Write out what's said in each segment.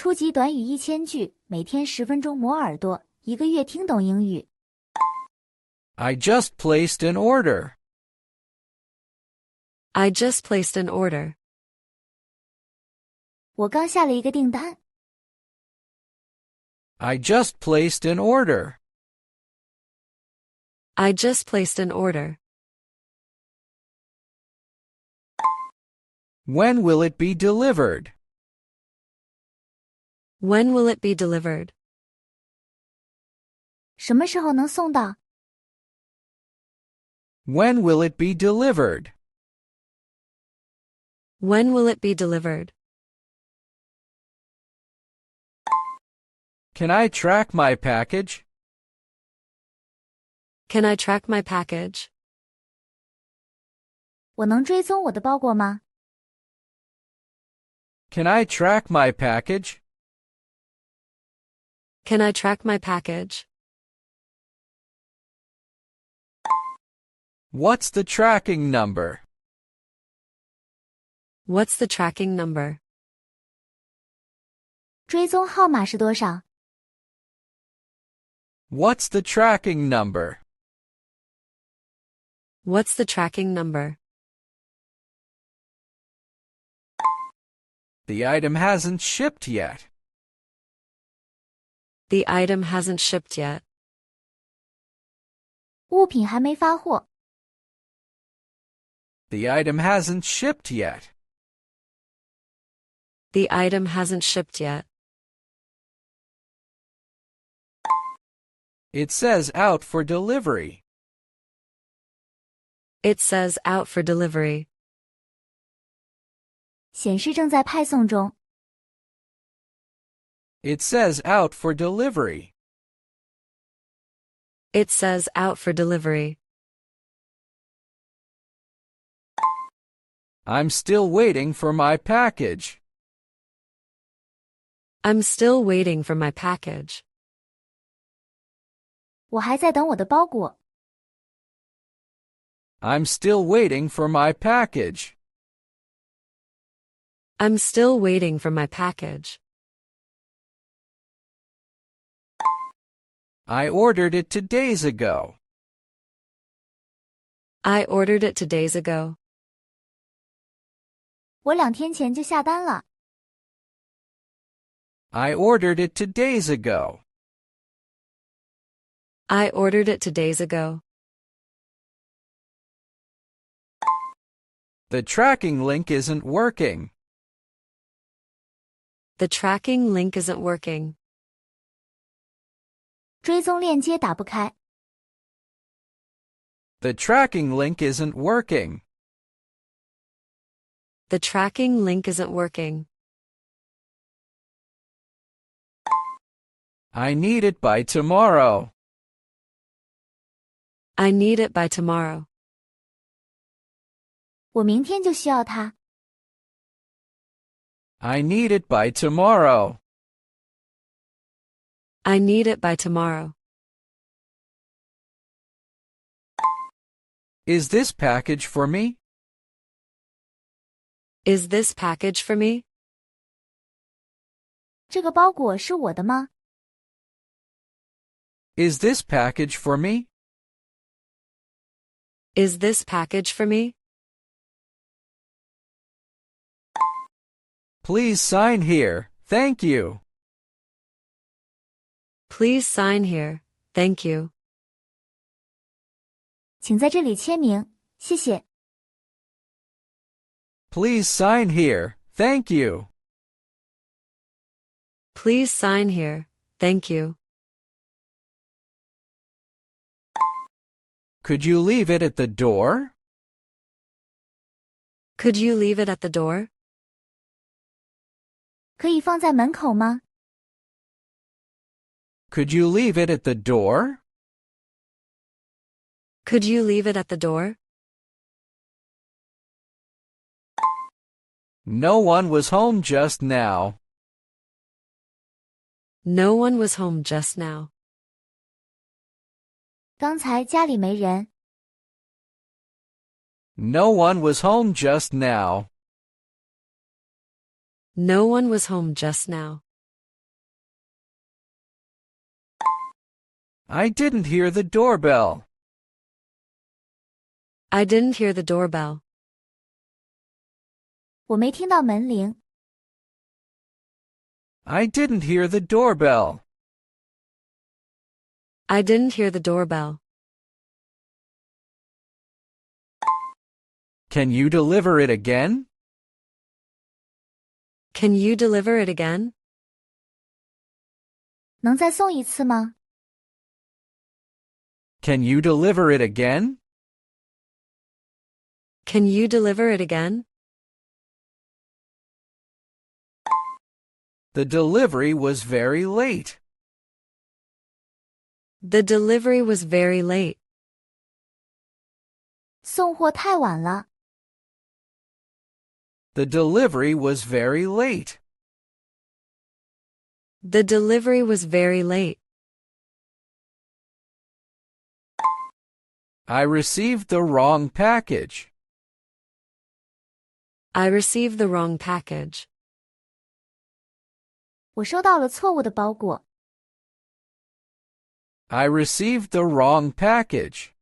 初级短语1000句，每天10分钟磨耳朵，一个月听懂英语。I just placed an order. I just placed an order. 我刚下了一个订单。I just placed an order. I just placed an order. When will it be delivered? When will it be delivered? 什么时候能送到？ When will it be delivered? When will it be delivered? Can I track my package? Can I track my package? 我能追踪我的包裹吗？ Can I track my package? Can I track my package? What's the tracking number? What's the tracking number? 追踪号码是多少？ What's the tracking number? What's the tracking number? The item hasn't shipped yet. The item hasn't shipped yet. 物品还没发货。 The item hasn't shipped yet. The item hasn't shipped yet. It says out for delivery. It says out for delivery. 显示正在派送中。 It says out for delivery. It says out for delivery. I'm still waiting for my package. I'm still waiting for my package. 我还在等我的包裹。 I'm still waiting for my package. I'm still waiting for my package. I ordered it 2 days ago. I ordered it 2 days ago. 我2天前就下单了。 I ordered it 2 days ago. I ordered it 2 days ago. The tracking link isn't working. The tracking link isn't working. 追踪链接打不开。 The tracking link isn't working. The tracking link isn't working. I need it by tomorrow. I need it by tomorrow. 我明天就需要它。 I need it by tomorrow. I need it by tomorrow. Is this package for me? Is this package for me? 这个包裹是我的吗？ Is this package for me? Is this package for me? Please sign here. Thank you. Please sign here. Thank you. 请在这里签名，谢谢。 Please sign here. Thank you. Please sign here. Thank you. Could you leave it at the door? Could you leave it at the door? 可以放在门口吗？ Could you leave it at the door? Could you leave it at the door? No one was home just now. No one was home just now. 刚才家里没人。 No one was home just now. No one was home just now. I didn't hear the doorbell. I didn't hear the doorbell. 我没听到门铃。I didn't hear the doorbell. I didn't hear the doorbell. Can you deliver it again? Can you deliver it again? 能再送一次吗？ Can you deliver it again? Can you deliver it again? The delivery was very late. The delivery was very late. 送货太晚了。The delivery was very late. The delivery was very late. I received the wrong package. I received the wrong package. 我收到了错误的包裹。I received the wrong package.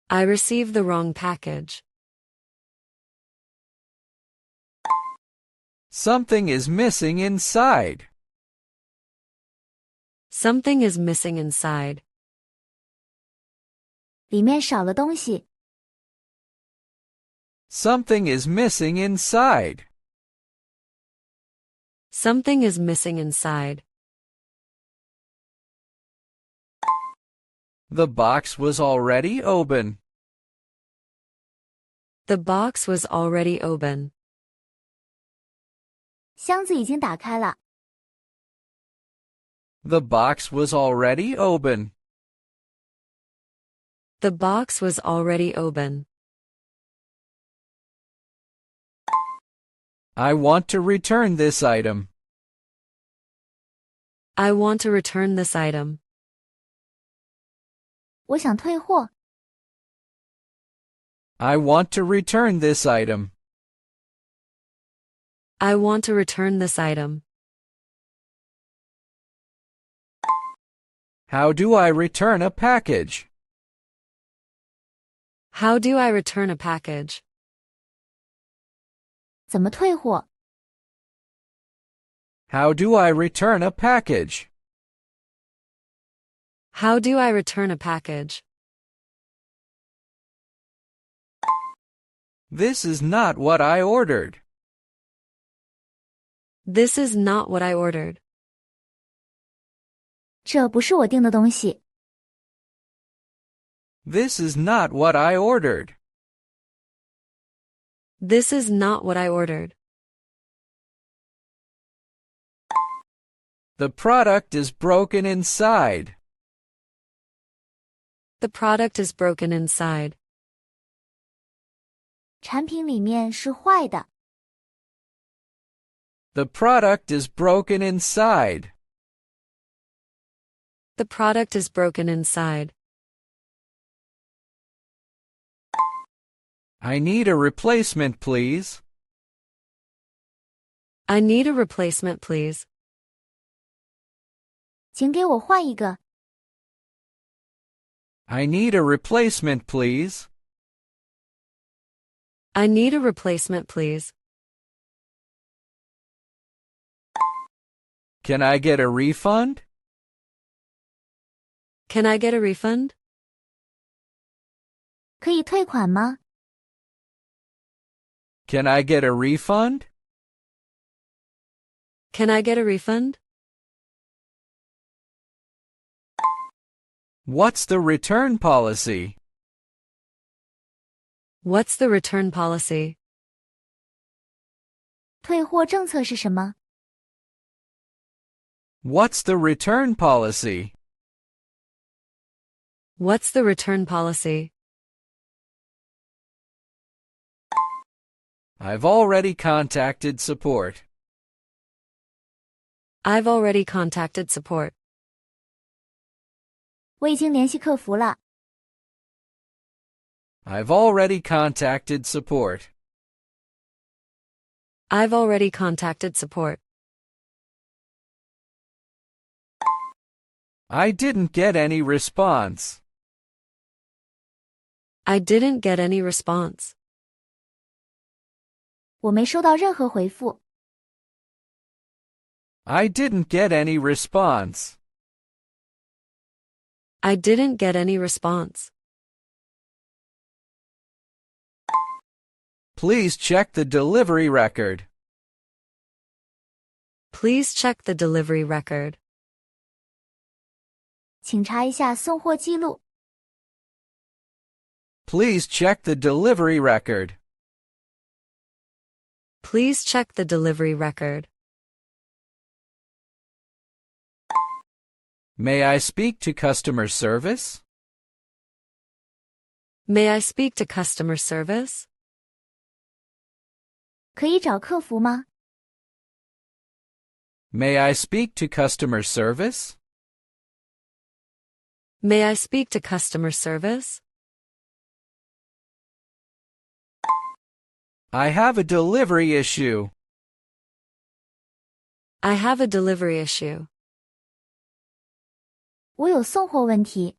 I received the wrong package. Something is missing inside. Something is missing inside. 里面少了东西。Something is missing inside. Something is missing inside. The box was already open. The box was already open. 箱子已经打开了。The box was already open. The box was already open. I want to return this item. I want to return this item. 我想退货。I want to return this item. I want to return this item. How do I return a package? How do I return a package? 怎么退货？ How do I return a package? How do I return a package? This is not what I ordered. This is not what I ordered. 这不是我订的东西。 This is not what I ordered. This is not what I ordered. The product is broken inside. The product is broken inside. 产品里面是坏的。 The product is broken inside. The product is broken inside. I need a replacement, please. I need a replacement, please. 请给我换一个。 I need a replacement, please. I need a replacement, please. Can I get a refund? Can I get a refund? 可以退款吗？ Can I get a refund? Can I get a refund? What's the return policy? What's the return policy? 退货政策是什么？ What's the return policy? What's the return policy? I've already contacted support. I've already contacted support. 我已经联系客服了。 I've already contacted support. I've already contacted support. I didn't get any response. I didn't get any response. 我没收到任何回复。I didn't get any response. I didn't get any response. Please check the delivery record. Please check the delivery record. 请查一下送货记录。Please check the delivery record. Please check the delivery record. May I speak to customer service? May I speak to customer service? 可以找客服吗？ May I speak to customer service? May I speak to customer service? I have a delivery issue. I have a delivery issue. 我有送货问题。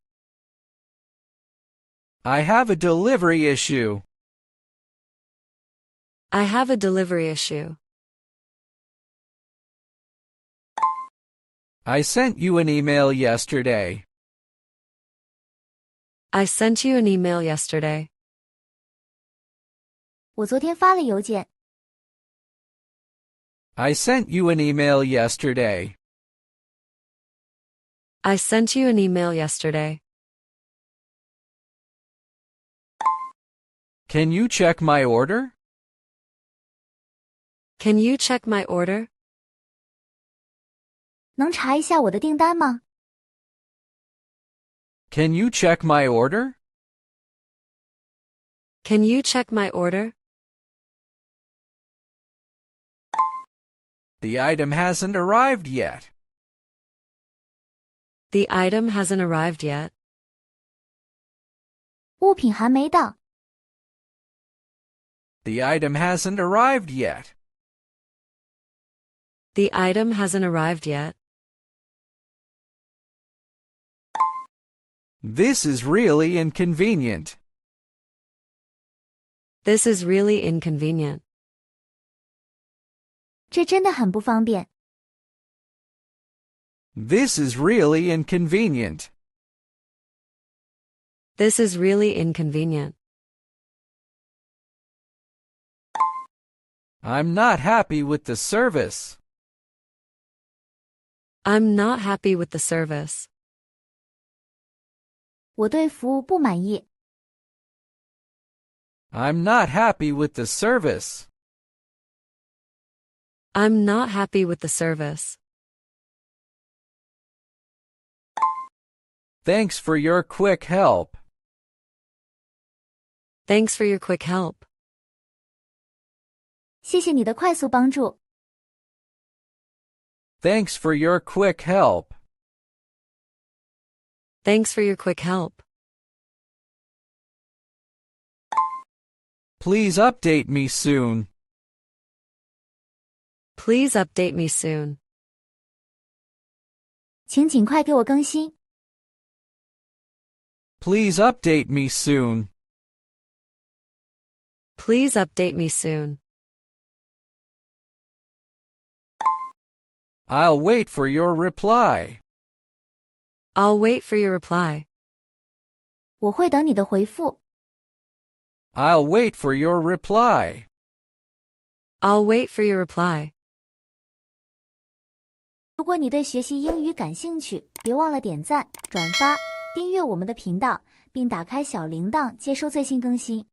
I have a delivery issue. I have a delivery issue. I sent you an email yesterday. I sent you an email yesterday. 我昨天发了邮件。I sent you an email yesterday. I sent you an email yesterday. Can you check my order? Can you check my order? 能查一下我的订单吗？ Can you check my order? Can you check my order? The item hasn't arrived yet. The item hasn't arrived yet. 物品还没到。 The item hasn't arrived yet. The item hasn't arrived yet. This is really inconvenient. This is really inconvenient. 这真的很不方便。 This is really inconvenient. This is really inconvenient. I'm not happy with the service. I'm not happy with the service. 我对服务不满意。 I'm not happy with the service. I'm not happy with the service. Thanks for your quick help. Thanks for your quick help. 谢谢你的快速帮助。 Thanks for your quick help. Thanks for your quick help. Please update me soon. Please update me soon. 请尽快给我更新。 Please update me soon. Please update me soon. I'll wait for your reply. I'll wait for your reply. 我会等你的回复。 I'll wait for your reply. I'll wait for your reply. 如果你对学习英语感兴趣，别忘了点赞、转发、订阅我们的频道，并打开小铃铛接收最新更新。